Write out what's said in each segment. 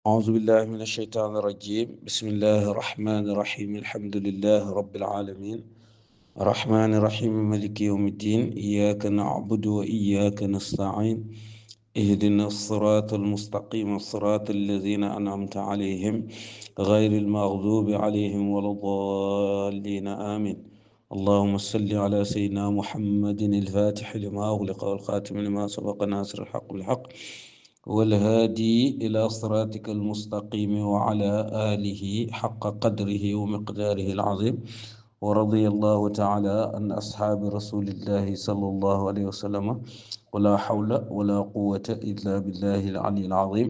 أعوذ بالله من الشيطان الرجيم بسم الله الرحمن الرحيم الحمد لله رب العالمين الرحمن الرحيم مالك يوم الدين إياك نعبد وإياك نستعين اهدنا الصراط المستقيم الصراط الذين أنعمت عليهم غير المغضوب عليهم ولا الضالين آمين اللهم صل على سيدنا محمد الفاتح لما أغلق والخاتم لما سبق ناصر الحق بالحق والهادي إلى صراطك المستقيم وعلى آله حق قدره ومقداره العظيم ورضي الله تعالى عن أصحاب رسول الله صلى الله عليه وسلم ولا حول ولا قوة إلا بالله العلي العظيم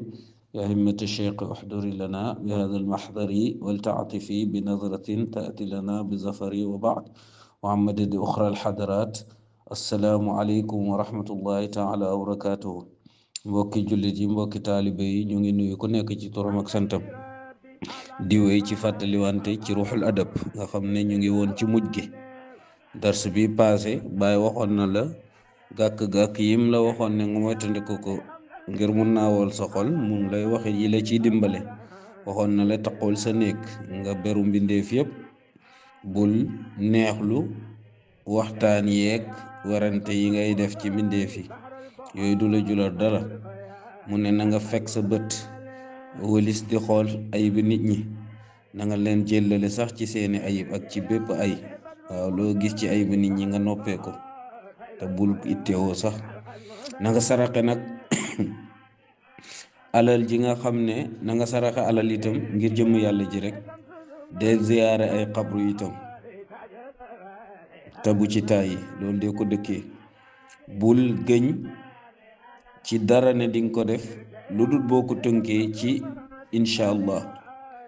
يا همة الشيخ احضر لنا بهذا المحضر ولتعطف بنظرة تأتي لنا بزفر وبعد وعن مدد أخرى الحضرات السلام عليكم ورحمة الله تعالى وبركاته mbokki jullit yi mbokki taalibe yi ñu ngi nuyu ku nekk ci turam ak santam di wéy ci fàttaliwante ci ruuxul adab nga xam ne ñu ngi woon ci mujj gi dars bi passé Baay waxoon na la gàkk-gàkk yim la waxoon ne nga moytandiku ko ngir mun naawal sa xol mun lay waxe yi la ciy dimbale waxoon na la taqul sa néeg nga beru mbindeef yépp bul neexlu waxtaan yeeg warante yi ngay def ci mbindeef yi yooyu du la julal dara mu ne na nga fekk sa bët wëlis di xool ayib nit ñi na nga leen jëllale sax ci seeni ayib ak ci bépp ay waaw loo gis ci ayib nit ñi nga noppee ko te bul itteewoo sax na nga saraxe nag alal ji nga xam ne na nga saraxe alal itam ngir jëmm yàlla ji rek de ziyaare ay xabru itam te bu ci tàyyi loolu de ko dëkkee bul gëñ ci dara ne dinga ko def lu dul boo ko tënkee ci incha allah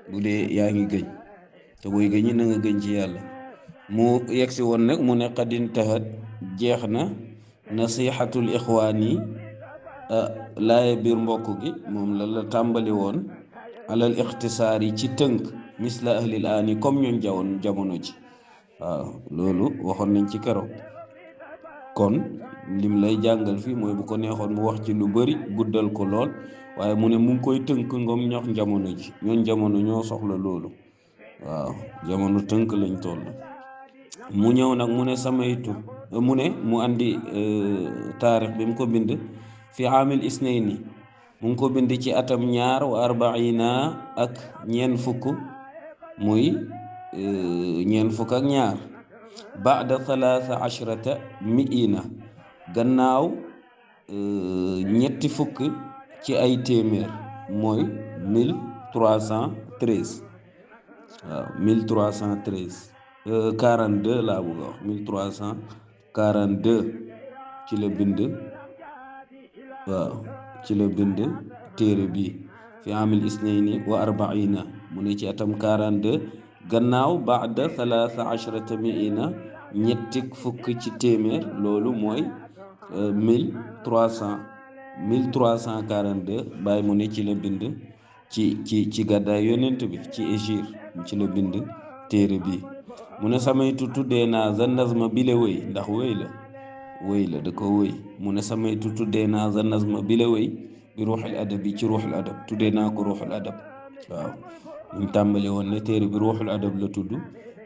bu dee yaa ngi gëñ te booy gëñi na nga gëñ ci yàlla mu yegsi woon nag mu ne xadin tahat jeex na nasihatul ixwaan yi laaye biir mbokk gi moom la tàmbali woon alal ixtisaar yi ci tënk misla ahlil aani comme ñun jamono ji waaw loolu waxoon nañ ci keroog kon lim lay jàngal fii mooy bu ko neexoon mu wax ci lu bari guddal ko lool waaye mu ne mu ngi koy tënk ngom ñox jamono ji ñoon jamono ñoo soxla loolu waaw jamono tënk lañ toll mu ñëw nag mu ne samaytu mu ne mu andi taarix bi mu ko bind fi amil isnayni mu ngi ko bind ci atam 2 wa 40 ak ñeen fukk muy ñeen fukk ak ñaar baada 13 miina gannaaw ñetti fukk ci ay téeméer mooy 1313 waaw 1313 42 laa bëgg a wax 1342 ci la bind waaw ci la bind téere bi fi amil isnayni wa 40 mu ne ci atam 42 gannaaw baada 13 miina ñetti fukk ci téeméer loolu mooy 1342 bàyyi mu ne ci la bind ci gàddaay yonent bi ci Égypte ci la bind téere bi mu ne samaytu tuddee naa za nazma bi la wéy ndax wéy la da ko wéy mu ne samaytu tuddee naa za nazma bi la wéy bi ruuxul adab bi ci ruuxul adab tuddee naa ko ruuxul adab waaw ñu tàmbali woon ne téere bi ruuxul adab la tudd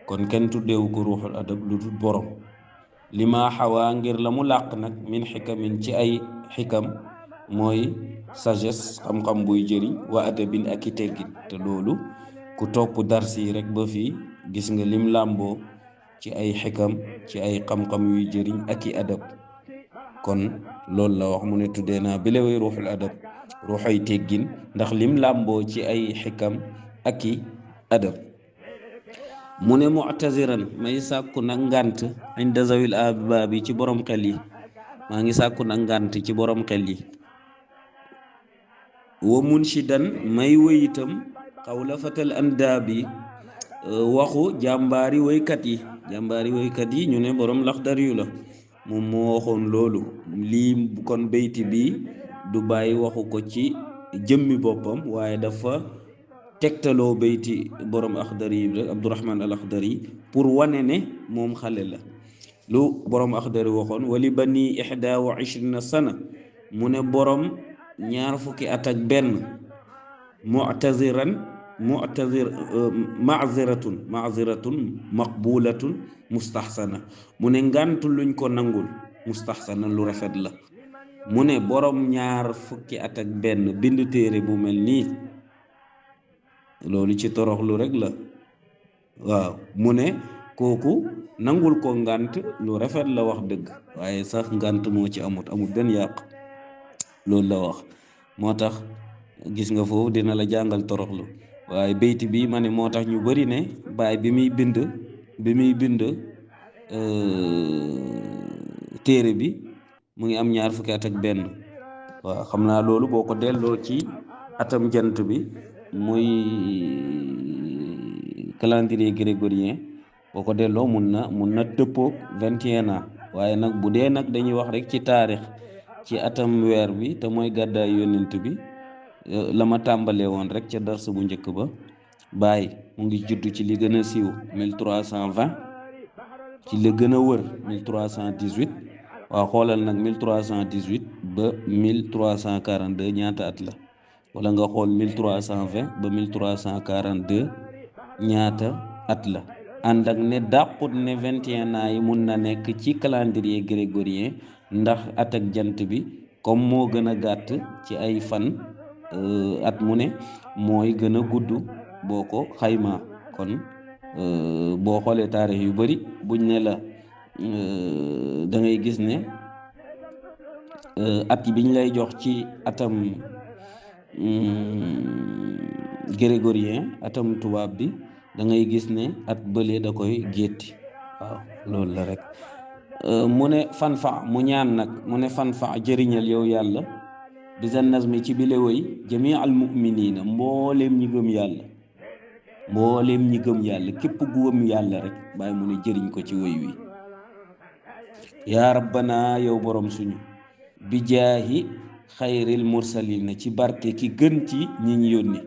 kon kenn tuddeewu ko ruuxul adab lu dul borom li ma xawaa ngir la mu làq nag min xikamin ci ay xikam mooy sagesse xam-xam buy jëriñ wa adabin ak i teggin te loolu ku topp dars yi rek ba fii gis nga lim làmboo ci ay xikam ci ay xam-xam yuy jëriñ ak i adab kon loolu la wax mu ne tuddee naa bi la way ruuxul adab ruuxay teggin ndax lim làmboo ci ay xikam ak i adab mu ne mu'taziran may sàkku nag ngànt inda zawil abab yi ci borom xel yi maa ngi sàkku nag ngànt ci borom xel yi wa munshidan may wéy itam xawla fatal andaab yi waxu jàmbaari waykat yi ñu ne borom laxdar yu la moom moo waxoon loolu lii kon beyti bi du bàyyi waxu ko ci jëmmi boppam waaye dafa tegtaloo beyti borom axdari yi rek Abdurahman al axdari pour wane ne moom xale la lu borom axdari waxoon wali bani 21 sana mu ne borom 21 at maziratun maqbulatun mustaxsana mu ne ngant luñ ko nangul mustaxsana lu rafet la. mu ne borom ñaar fukki at ak benn bind téere bu mel nii loolu ci toroxlu rek la. waaw mu ne kooku nangul ko ngant lu rafet la wax dëgg, waaye sax ngant moo ci amut benn yàq, loolu la wax. moo tax gis nga foofu dina la jàngal toroxlu. waaye bayti bi ma ne moo tax ñu bari ne baay bi muy bind téere bi mu ngi am ñaar fukki at ak benn. waaw xam naa loolu boo ko delloo ci atam jant bi muy calendrier grégorien boo ko delloo mun na dëppoog 21 ans. waaye nag bu dee nag dañuy wax rek ci taarix ci atam weer bi te mooy gàddaay yonent bi la ma tàmbalee woon rek ca dars bu njëkk ba, Baay mu ngi juddu ci li gën a siiw 1320, ci li gën a wër 1318. waaw xoolal nag 1318 ba 1342 ñaata at la, wala nga xool 1320 ba 1342 ñaata at la. ànd ak ne dàqut ne 21 ans yi mun na nekk ci calendrier grégorien, ndax at ak jant bi comme moo gën a gàtt ci ay fan, at mu ne mooy gën a gudd boo ko xaymaa. kon boo xoolee taarix yu bari buñ ne la da ngay gis ne at biñ lay jox ci atam grégorien, atam tubaab bi, da ngay gis ne at bële da koy gétti. waaw loolu la rek. mu ne fanfa mu ñaan nag, mu ne fanfa jëriñal yow yàlla bisa nazmi ci bile woy jamii al muminina mbooleem ñi gëm yàlla, képp gu gëm yàlla rek bàyyi mu ne jëriñ ko ci woy wi. yaa rabbana yow borom suñu bi jaahi xayril mursalina ci barke ki gën ci ñi ñu yónni.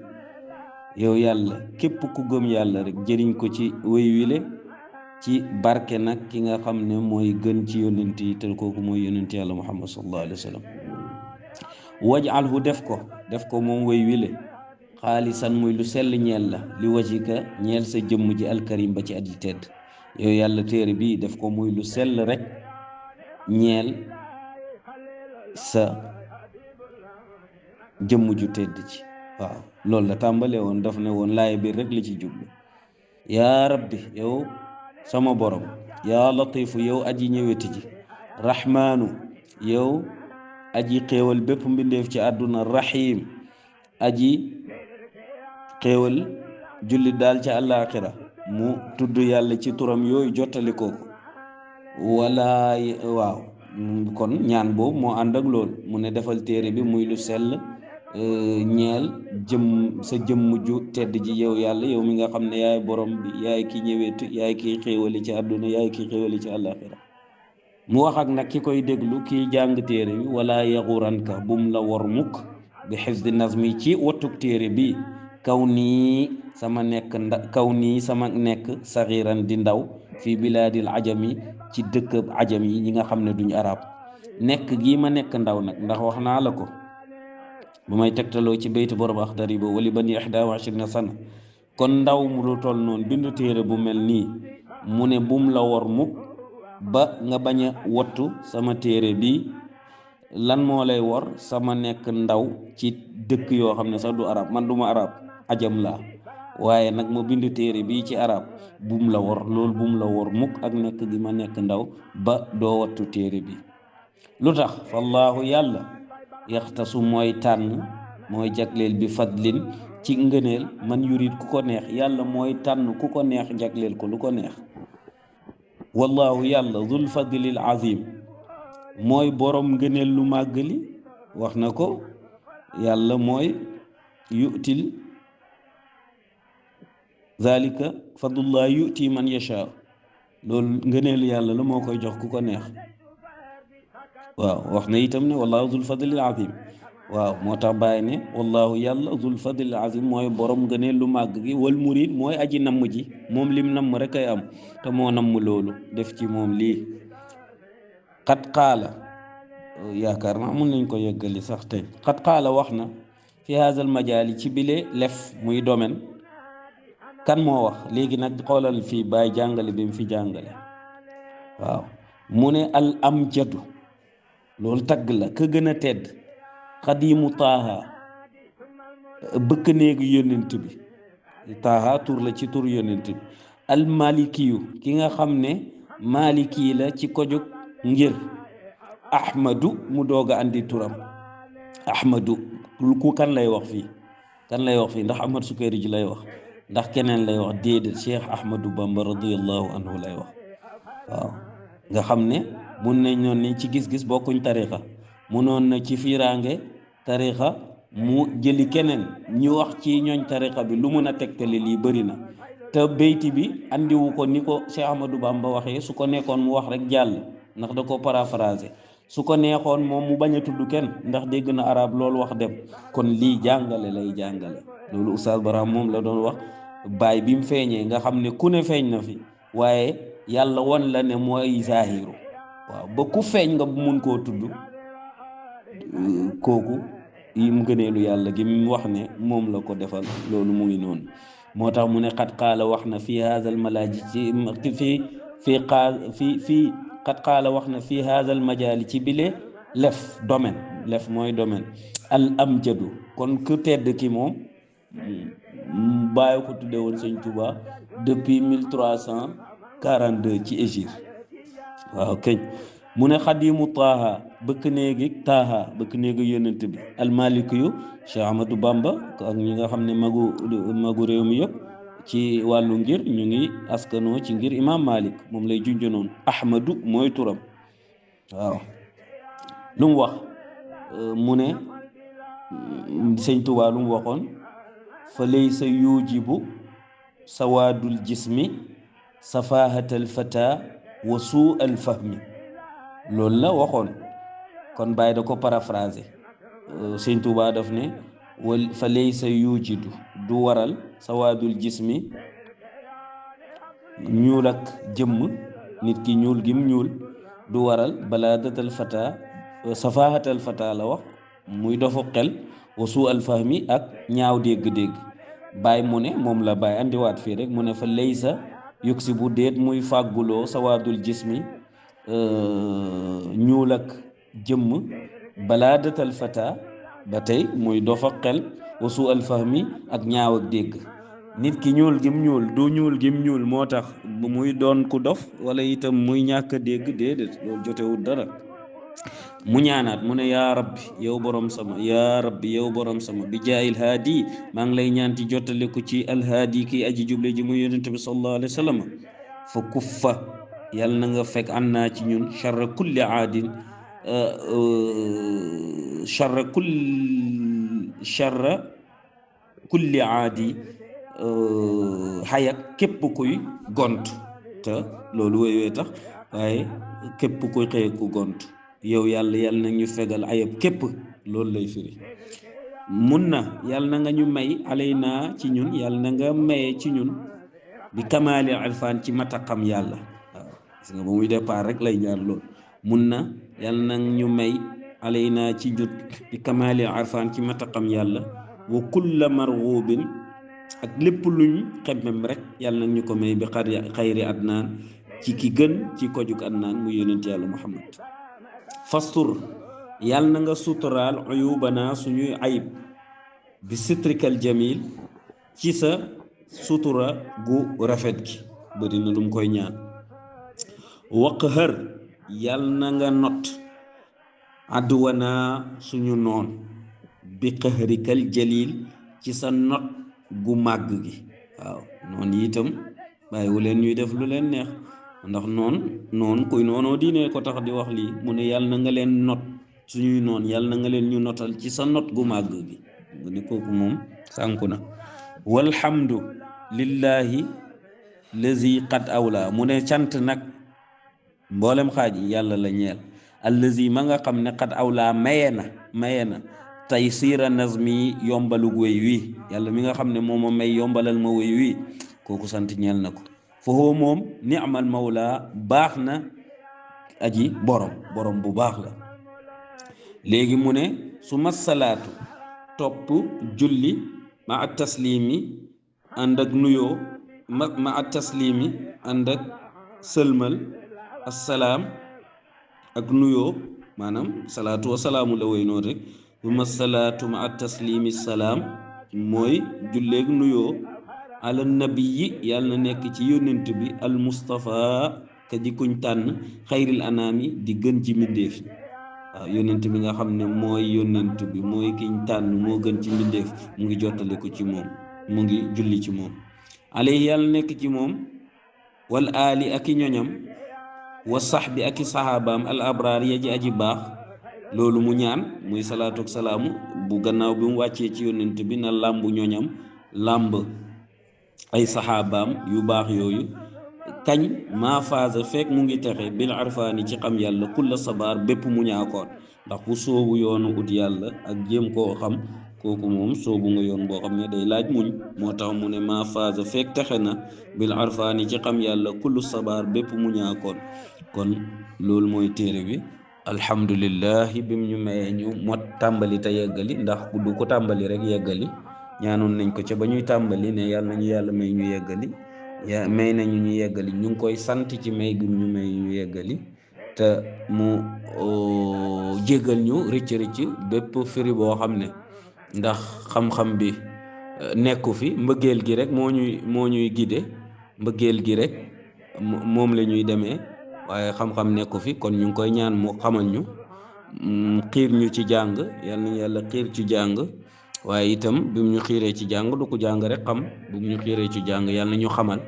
yow yàlla képp ku gëm yàlla rek jëriñ ko ci woy wile ci barke nag ki nga xam ne mooy gën ci yónnent yi te kooku mooy yónnent yàlla muhammad sallallahu alayhi wa sallam. wajalhu def ko moom woy wile xaalisan muy lu sell ñeel la li wajika ñeel sa jëmm ji alkarim ba ci aji tedd. yow yàlla téere bii def ko muy lu sell rek ñeel sa jëmm ju tedd ci. waaw loolu la tàmbalee woon, daf ne woon laay biir rek li ci jublu. yaa rabbi yow sama borom, yaa latifu yow aji ñëweti ji, rahmaanu yow aji xéewal bépp mbindeef ci àdduna, rahim aji xéewal jullit daal ci àllaaxira. mu tudd yàlla ci turam yooyu jottali kooku wala waaw kon ñaan boobu moo ànd ak loolu. mu ne defal téere bi muy lu sell ñeel sa jëmm ju tedd ji yow yàlla, yow mi nga xam ne yaay borom bi, yaay ki ñëwetu, yaay ki xéewali ci àdduna, yaay ki xéewali ci àllaaxira. mu wax ak nag ki koy déglu kiy jàng téere bi, wala yaxuranka bum la wor mukk bi xifdi nazmi ci wattuk téere bi, kaw nii sama nekk saxiran di ndaw fii bilaadil ajami ci dëkkab ajam yi ñi nga xam ne duñ arab. nekk gii ma nekk ndaw nag, ndax wax naa la ko bu may tegtaloo ci baytu borom Axdari ba wali bani 21 sana. kon ndaw mu lu toll noonu bindu téere bu mel nii, mu ne bum la wor mukk ba nga bañ a wattu sama téere bi. lan moo lay wor? sama nekk ndaw ci dëkk yoo xam ne sax du arab, man duma arab, ajam laa, waaye nag ma bindu téere bi ci arab. bum la wor, loolu bum la wor mukk ak nekk gi ma nekk ndaw ba doo wattu téere bi. lu tax? fallaahu yàlla yaxtasu mooy tànn, mooy jagleel bi fadlin ci ngëneel man yurit ku ko neex. yàlla mooy tànn ku ko neex jagleel ko lu ko neex. wallahu yàlla zul fadlil azim mooy borom ngëneel lu màggali. wax na ko, yàlla mooy yu'til zalika fadlullah yu'ti man yasha. loolu ngëneel yàlla la, moo koy jox ku ko neex. waaw wax na itam ne wallahu zul fadlil azim. waaw moo tax bàyyi ne wallahu yàlla zul fadlil azim mooy borom ngëneel lu màgg gi. wal murid mooy aji namm ji, moom lim namm rek ay am, te moo namm loolu def ci moom lii. xat xaala yaakaar naa mun nañ ko yeggali sax tey. xat xaala wax na fi haazal majaali ci bile lef muy domaine kan moo wax léegi nag xoolal fii bàyyi jàngale bi mu fi jàngale waaw mu ne al amjadu loolu tagg la ka gën a tedd xadimu taaha bëkk néegu yónnent bi taaha tur la ci tur yónnent bi al malikiyu ki nga xam ne maliki la ci kojug ngir ahmadu mu doog a andi turam ahmadu ku kan lay wax fii ndax ahmad sukayri ji lay wax ndax keneen lay wax déedéet cheikh ahmadu bamba radiallahu anhu lay wax waaw nga xam ne mun nañ noon ni ci gis-gis bokkuñ tarixa munoon na ci fiiraange tarixa mu jëli keneen ñu wax ci ñooñ tarixa bi lu mun a tegtali lii bëri na te beyti bi andiwu ko ni ko cheikh ahmadu bamba waxee su ko nekkoon mu wax rek jàll ndax da ko paraphrasé su ko neexoon moom mu bañ a tudd kenn ndax dégg na arab loolu wax dem kon lii jàngale lay jàngale loolu oustaz Barham moom la doon wax baay bi mu feeñee nga xam ne ku ne feeñ na fi waaye yàlla won la ne mooy zahiru waaw ba ku feeñ nga mun koo tudd kooku yi mu gëneelu yàlla gi mu wax ne moom la ko defal loolu mu ngi noonu moo tax mu ne xat qaala wax na fii haazal malaaji fii xat qaala wax na fii haazal majaali ci bile lef domaine lef mooy domaine al amjadu kon ku tedd ki moom bàyyi ko tudde woon sëñ Touba depuis 1342 ci Égypte waaw këñ mu ne xadimu taaha bëkk néegi yónnent bi almaliki yu Cheikh Ahmadou Bamba ak ñi nga xam ne magu réew mi yëpp ci wàllu ngir ñu ngi askanoo ci ngir imam Malik moom lay junjonoon ahmadu mooy turam waaw lu mu wax mu ne sëñ Touba lu mu waxoon fa laysa yujibu sawaadul jismi safahatal fata wa suu al fahmi loolu la waxoon kon bàyyi da ko paraphrasé sëñ Tuubaa daf ne fa laysa yujidu du waral sawaadul jismi ñuul ak jëmm nit ki ñuul gim ñuul du waral balaadatal fata safahatal fata la wax muy dofu xel wa suu al fahmi ak ñaaw dégg-dégg baay mu ne moom la baay andiwaat fii rek mu ne fa laysa yugsi bu déet muy fàgguloo sawaadul jismi ñuul ak jëmm balaadatal fata ba tey muy dofa xel wa suu al fahmi ak ñaaw ak dégg nit ki ñuul gim ñuul du ñuul gim ñuul moo tax muy doon ku dof wala itam muy ñàkk a dégg déedéet loolu jotewul dara mu ñaanaat mu ne yaa rabbi yow borom sama bi jaayil haadi maa ngi lay ñaan ci jottale ko ci alhaadi kii aji juble ji muy yonente bi sallallahu alayhi wa sallam fa kuffa yàlla na nga fekk an naa ci ñun charra kulli aadin charra kulli aadi xayak képp kuy gont te loolu wéywee tax waaye képp kuy xëye ku gont yow yàlla na ñu fegal ayab képp loolu lay firi mun na yàlla na nga ñu may alay naa ci ñun yàlla na nga maye ci ñun bi kamaali alfaan ci mataqam yàlla waaw gis nga ba muy départ rek lay ñaar lool mun na yàlla na ñu may alay naa ci jut bi kamaali alfaan ci mataqam yàlla wa kulla marghubin ak lépp luñ xemmem rek yàlla na ñu ko may bi xayri adnaan ci ki gën ci kojug adnaan mu yonent yàlla Muhammad fastur yàlla na nga suturaal uyubana suñuy ayib bi sitrikal jamil ci sa sutura gu rafet gi bëri na lu mu koy ñaan waqhar yàlla na nga not adwana suñu noon bi qahrikal jalil ci sa not gu màgg gi waaw noon yi itam bàyyiwu leen ñuy def lu leen neex ndax noon kuy noonoo diine ko tax di wax lii mu ne yàlla na nga leen not suñuy noon yàlla na nga leen ñu notal ci sa not gu màgg gi mu ne kooku moom sànku na walhamdu lillahi lazi qad awla mu ne cant nag mboolem xaaj yi yàlla la ñeel allazi ma nga xam ne qad awla maye na tey siira nazmi yombalu wéy wi yàlla mi nga xam ne moom ma may yombalal ma wéy wi kooku sant ñeel na ko foofu moom ni'mal mawla baax na aji borom bu baax la léegi mu ne su ma salaatu topp julli ma at taslimi ànd ak nuyoo ma at taslimi ànd ak sëlmal assalaam ak nuyoo maanaam salaatu wa salaamu la woy noonu rek summa salaatu ma at taslimi salaam mooy julleeg nuyoo ala nabiyi yàlla na nekk ci yónnent bi al mustafa ka di kuñ tànn xayril anaami di gën ci mbindéef waaw yónnent bi nga xam ne mooy yónnent bi mooy kiñ tànn moo gën ci mbindéef mu ngi jottale ko ci moom mu ngi julli ci moom alayhi yàlla nekk ci moom wal aali ak i ñoñam wa sax bi ak i saxaabaam al abraar ya ji aji baax loolu mu ñaan muy salaatu ak salaamu bu gannaaw bi mu wàccee ci yónnent bi na làmb ñoñam làmb ay saxaabaam yu baax yooyu kañ maa faasa fekk mu ngi texe bil arfaani ci xam yàlla kulla sabaar bépp mu ñaakoon ndax ku soobu yoonu ut yàlla ak jéem koo xam kooku moom soobu nga yoon boo xam ne day laaj muñ moo tax mu ne maa faasa fekk texe na bil arfaani ci xam yàlla kullu sabaar bépp mu ñaakoon kon loolu mooy téere bi alhamdulillahi bim ñu mayee ñu mot tàmbali te yeggali ndax du ko tàmbali rek yeggali ñaanoon nañ ko ca ba ñuy tàmbali ne yàlla nañu yàlla may ñu yeggali may nañu ñu yeggali ñu ngi koy sant ci may gum ñu may ñu yeggali te mu jégal ñu rëcc bépp firi boo xam ne ndax xam-xam bi nekku fi mbëggeel gi rek moo ñuy gide mbëggeel gi rek moom la ñuy demee waaye xam-xam nekku fi kon ñu ngi koy ñaan mu xamal ñu xiir ñu ci jàng yal nañu yàlla xiir ci jàng waaye itam bi mu ñu xiiree ci jàng du ko jàng rek xam bu mu ñu xiiree ci jàng yal na ñu xamal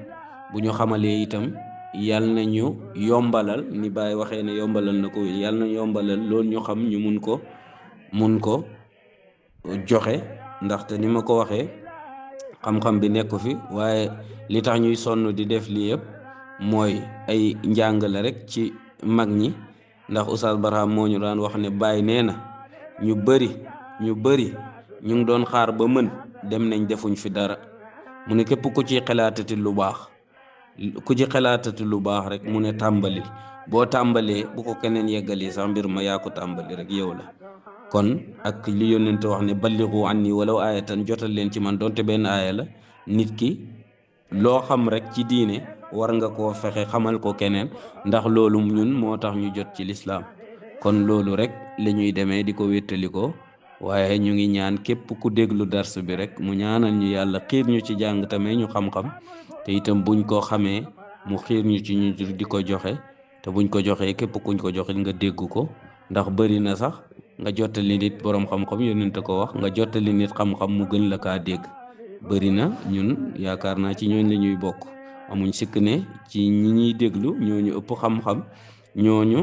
bu ñu xamalee itam yal na ñu yombalal ni Baay waxee ne yombalal na ko yal na yombalal loolu ñu xam ñu mun ko joxe ndaxte ni ma ko waxee xam-xam bi nekku fi waaye li tax ñuy sonn di def lii yëpp mooy ay njàng la rek ci mag ñi ndax Oustaz Barham moo ñu daan wax ne Baay nee na ñu bëri ñu ngi doon xaar ba mën dem nañ defuñ fi dara mu ne képp ku ci xalaatati lu baax rek mu ne tàmbali boo tàmbalee bu ko keneen yeggali sax mbir ma yaa ko tàmbali rek yow la kon ak li yónnent wax ne balligu anni walaw aayatan jotal leen ci man donte benn aaya la nit ki loo xam rek ci diine war nga koo fexe xamal ko keneen ndax loolu ñun moo tax ñu jot ci lislaam kon loolu rek la ñuy demee di ko wéttali ko waaye ñu ngi ñaan képp ku déglu dars bi rek mu ñaanal ñu yàlla xiir ñu ci jàng tamit ñu xam-xam te itam buñ ko xamee mu xiir ñu ci ñu di ko joxe te buñ ko joxee képp kuñ ko joxe nga dégg ko ndax bëri na sax nga jottali nit boroom xam-xam yónnent ko wax nga jottali nit xam-xam mu gën la kaa dégg bëri na ñun yaakaar naa ci ñooñ la ñuy bokk amuñ sikk ne ci ñi ñuy déglu ñooñu ëpp xam-xam ñooñu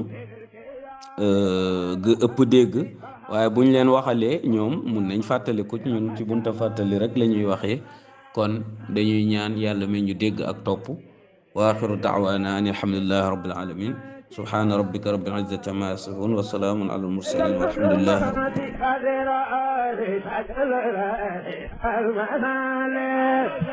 ëpp dégg waaye buñ leen waxalee ñoom mun nañ fàttaliku ñun ci bunta fàttali rek la ñuy waxee kon dañuy ñaan yàlla may ñu dégg ak topp wa axiru daawaana an alhamdulillahi rabbil alamin subhaana rabbika rabbil izzati amma yasifun wa salaamun ala al mursalin walhamdulillahi rabbil alamin